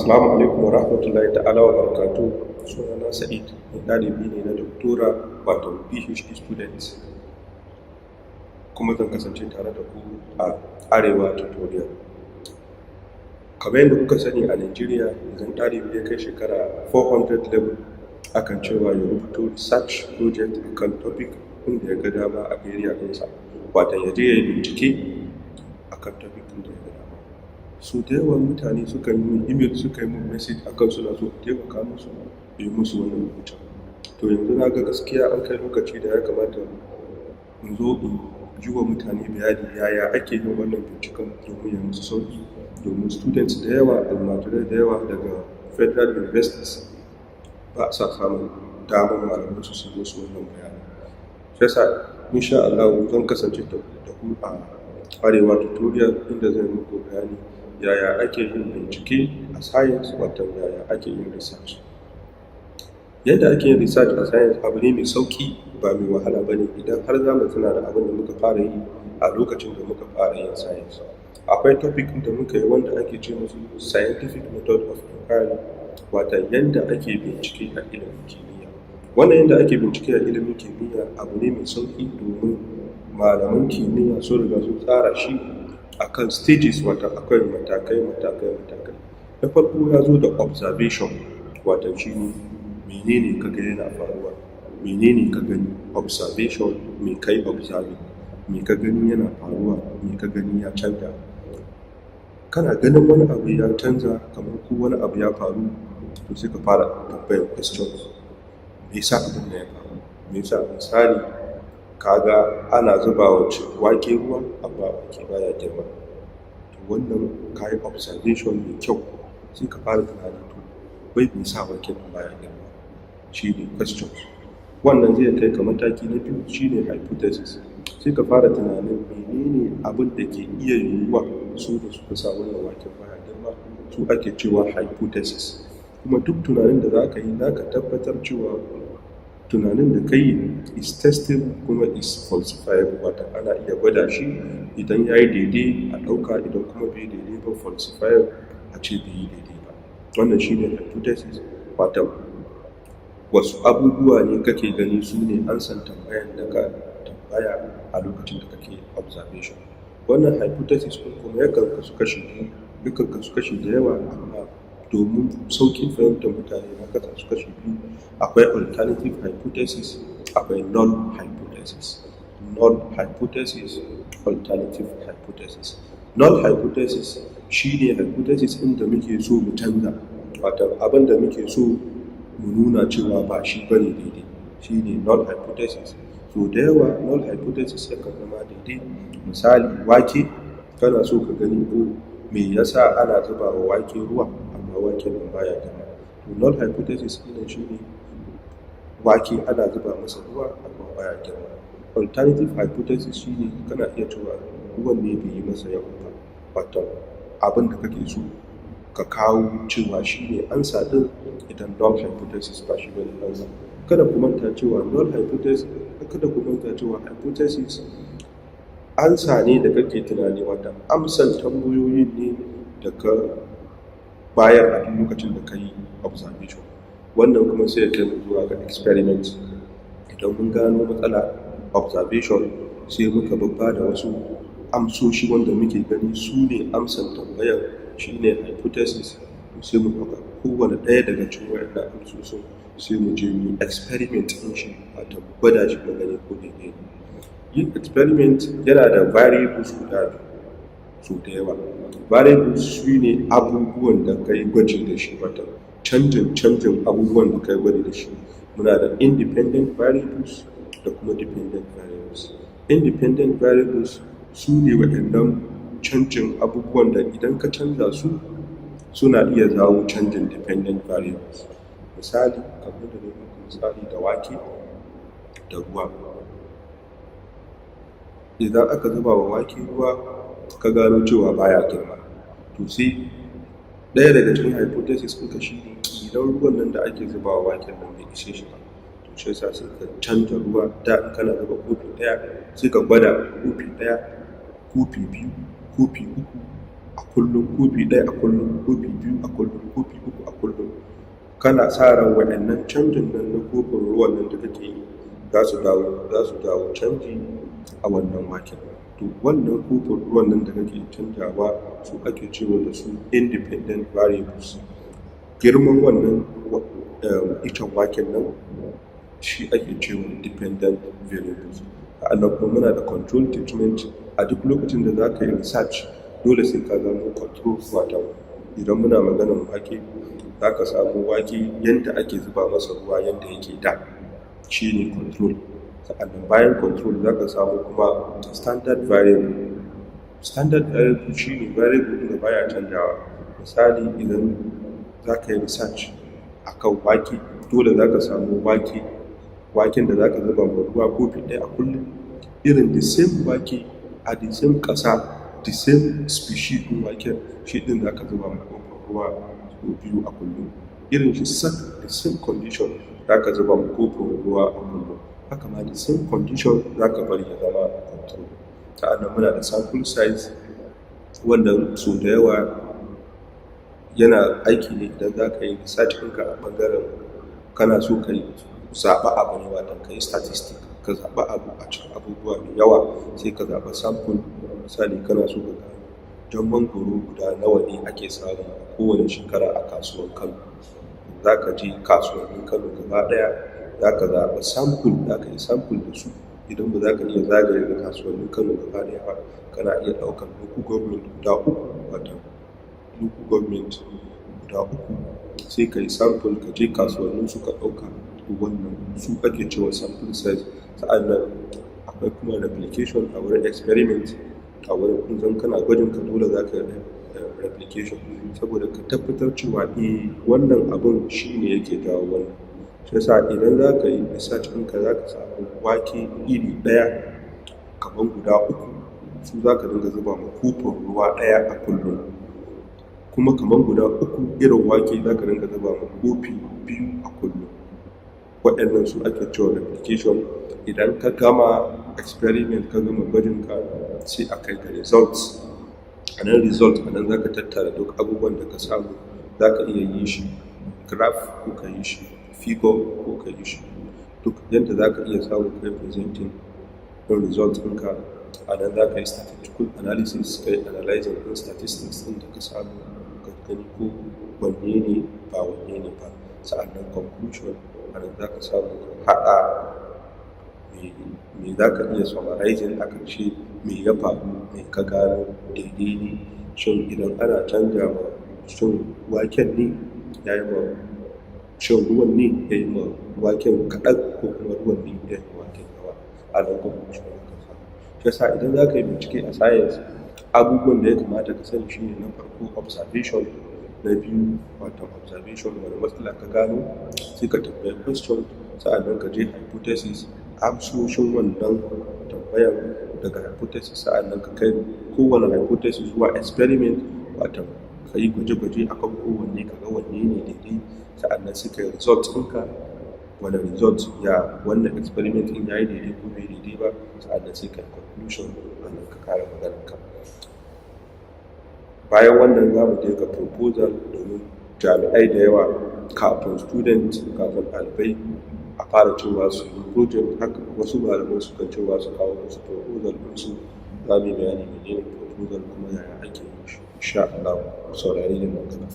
Assalamu alaikum wa rahmatullahi ta'ala wa barakatu. Sunana Sa'id, ni ɗalibi ne na doktora wato PhD student, kuma zan kasance tare da ku a Arewa Tutorial. Kamar yadda kuka sani a Najeriya, idan ɗalibi ya kai shekara 400 level, akan cewa ya rubuto research project akan topic inda ya ga dama a area ɗinsa, wato ya je ya yi bincike akan topic ɗin da ya ga dama. So da yawan mutane suka yi email, suka yi mun message akan suna so taimaka musu yi musu wannan rubutun. To yanzu na ga gaskiya an kai lokaci da ya kamata in zo in yi wa mutane bayani yaya ake yin wannan binciken domin ya musu sauƙi, domin students da yawa, almajirai da yawa daga federal universities ba sa samun damar malaman su yi musu wannan bayani. Shi yasa insha Allah zan kasance da ku a Arewa Tutorial inda zan muku bayani yaya ake yin bincike a science, wato yaya ake yin research. Yadda ake yin research a science abu ne mai sauƙi, ba mai wahala ba ne idan har za mu tuna da abin da muka fara yi a lokacin da muka fara yin science. Akwai topic da muka yi wanda ake ce musu scientific method of inquiry, wato yadda ake bincike a ilimin kimiyya. Wannan yadda ake bincike a ilimin kimiyya abu ne mai sauƙi domin malaman kimiyya sun riga sun tsara shi akan stages, wato akwai matakai. Na farko ya zo da observation, wato shi ne menene ka ga yana faruwa, menene ka gani. Observation, me kai observing, me ka gani yana faruwa, me ka gani ya canza. Kana ganin wani abu ya canza, kamar ko wani abu ya faru, to sai ka fara tambayar questions. Me yasa abin da ya faru? Me yasa? Misali, kaga ana zuba wa wake ruwa amma wake baya girma, to wannan kayi observation mai kyau. Sai ka fara tunani, to wai me yasa waken baya girma? Shi ne questions. Wannan zai kai ka mataki na biyu, shi ne hypothesis. Sai ka fara tunanin menene abin da ke iya yiwuwa su da suka sa wannan waken baya girma, su ake cewa hypothesis. Kuma duk tunanin da za ka yi, za ka tabbatar cewa tunanin da ka yi is testable kuma is falsifiable, wata ana iya gwada shi. Idan ya yi daidai a ɗauka, idan kuma bai daidai ba falsifiable a ce bai yi daidai ba. Wannan shi ne hypothesis, wata wasu abubuwa ne kake gani su ne an san tambayan da ka tambaya a lokacin da kake observation. Wannan hypothesis kuma yakan kasu kashi da yawa, amma domin sauƙin fahimtar mutane na kasa su kashi biyu. Akwai alternative hypothesis, akwai null hypothesis. Null hypothesis, alternative hypothesis. Null hypothesis shi ne hypothesis ɗin da muke so mu canza, wato abin da muke so mu nuna cewa ba shi bane daidai, shi ne null hypothesis. So da yawa null hypothesis yakan zama daidai. Misali, wake kana so ka gani ko me yasa ana zuba wa wake ruwa amma waken nan baya girma. To null hypothesis ɗin shi ne wake ana zuba masa ruwa amma baya girma. Alternative hypothesis shi ne kana iya cewa ruwan ne bai yi masa yawa ba, wato abin da kake so ka kawo cewa shi ne ansa ɗin idan null hypothesis ba shi bane ansa. Kada ku manta cewa hypothesis ansa ne da kake tunani, wata amsan tambayoyin ne da ka bayar a duk lokacin da ka yi observation. Wannan kuma sai ya kai mu zuwa ga experiment. Idan mun gano matsala observation, sai muka babba da wasu amsoshi wanda muke gani su ne amsan tambayar, shi ne hypothesis. Sai mu ɗauka kowane ɗaya daga cikin waɗannan amsoshin, sai mu je mu experiment ɗin shi, a gwada shi mu gani ko daidai ne. Yin experiment yana da variables guda biyu. So da yawa variables shi ne abubuwan da ka yi gwaji da shi, wata canjin abubuwan da ka yi gwaji da shi. Muna da independent variables da kuma dependent variables. Independent variables su ne waɗannan canjin abubuwan da idan ka canza su suna iya jawo canjin dependent variables. Misali, kamar da ne misali da wake da ruwa. Idan aka zuba wa wake ruwa, ka gano cewa baya girma, to sai ɗaya daga cikin hypothesis ɗinka shi ne idan ruwan nan da ake zuba wa waken nan bai ishe shi ba, to shi yasa sai ka canza ruwa. Da kana zuba kofi ɗaya, sai ka gwada kofi ɗaya, kofi biyu, kofi uku, a kullum, kofi ɗaya a kullum, kofi biyu a kullum, kofi uku a kullum, kana sa ran waɗannan canjin nan na kofin ruwan nan da kake yi za su dawo canji a wannan waken. To wannan kofin ruwan nan da kake canjawa su ake cewa da su independent variables. Girman wannan icen waken nan shi ake cewa dependent variables. Sa'annan kuma muna da control treatment. A duk lokacin da za ka yi research dole sai ka gano control. Wato idan muna maganar wake, za ka samu wake yadda ake zuba masa ruwa yadda yake da, shi ne control. Sa'annan bayan control za ka samu kuma standard variable. Standard variable shi ne variable da baya canjawa. Misali idan za ka yi research a kan wake, dole za ka samu waken da za ka zuba ma ruwa kofi ɗaya a kullum, irin the same wake a the same ƙasa, the same species ɗin waken, shi ɗin za ka zuba ma kofin ruwa biyu a kullum. Irin shi sak the same condition za ka zuba ma kofin ruwa a kullum. Haka ma the same condition za ka bari ya zama control. Sa'annan muna da sample size, wanda sau da yawa yana aiki ne idan za ka yi research ɗinka a ɓangaren kana so ka yi zaɓa abu ne, watan ka yi statistic, ka zaɓa abu a cikin abubuwa mai yawa sai ka zaɓa sample. Misali kana so ka gano jan mangoro guda nawa ne ake samu kowane shekara a kasuwar Kano. Za ka je kasuwannin Kano gaba ɗaya, za ka zaɓa sample, za ka yi sample da su. Idan ba za ka iya zagaye da kasuwannin Kano gaba ɗaya ba, kana iya ɗaukar local government guda uku, watan local government guda uku, sai ka yi sample ka je kasuwannin su ka ɗauka. Wannan su ake cewa sample size. Sa'annan akwai kuma replication a wurin experiment. A wurin idan kana gwajin ka dole za ka yi replication, saboda ka tabbatar cewa wannan abun shi ne yake jawo wannan. Shi yasa idan za ka yi research ɗinka za ka samu wake iri ɗaya kamar guda uku, su za ka dinga zuba ma kofin ruwa ɗaya a kullum. Kuma kamar guda uku irin wake za ka dinga zuba ma kofi biyu a kullum. Waɗannan su ake cewa replication. Idan ka gama experiment, ka gama gwajin ka, sai a kai ka results. A nan result a nan za ka tattara duk abubuwan da ka samu. Za ka iya yi shi graph, ko ka yi shi figure, ko ka yi shi duk yadda za ka iya samu kai presenting ɗin result ɗinka. A nan za ka yi statistical analysis, ka yi analyzing ɗin statistics ɗin da ka samu, ka gani ko wanne ne ba wanne ne ba. Sa'annan conclusion, a nan za ka samu ka haɗa me za ka iya summarizing a ƙarshe, me ya faru, me ka gano daidai ne. Shin idan ana canja ma shin waken ne ya yi ma, shin ruwan ne ya yi ma waken kaɗan, ko kuma ruwan ne ya yi ma waken yawa. A nan conclusion za ka samu. Shi yasa idan za ka yi bincike a science, abubuwan da ya kamata ka sani shine na farko observation, na biyu wato observation wani matsala ka gano, sai ka tambayi question. Sa'annan ka je hypothesis, amsoshin wannan tambayar daga hypothesis. Sa'annan ka kai kowane hypothesis zuwa experiment, wato ka yi gwaje-gwaje a kan kowanne, ka ga wanne ne daidai. Sa'annan sai ka yi result ɗinka, wani result ya wannan experiment ɗin ya yi daidai ko bai daidai ba. Sa'annan sai ka yi conclusion, sannan ka kare maganarka. Bayan wannan za mu je ga proposal, domin jami'ai da yawa kafin ɗalibai a fara cewa su yi project. Haka wasu malaman sukan cewa su kawo musu proposal ɗinsu. Za mu yi bayani menene proposal kuma yaya ake yin shi. Insha Allah, ku saurare ni magana.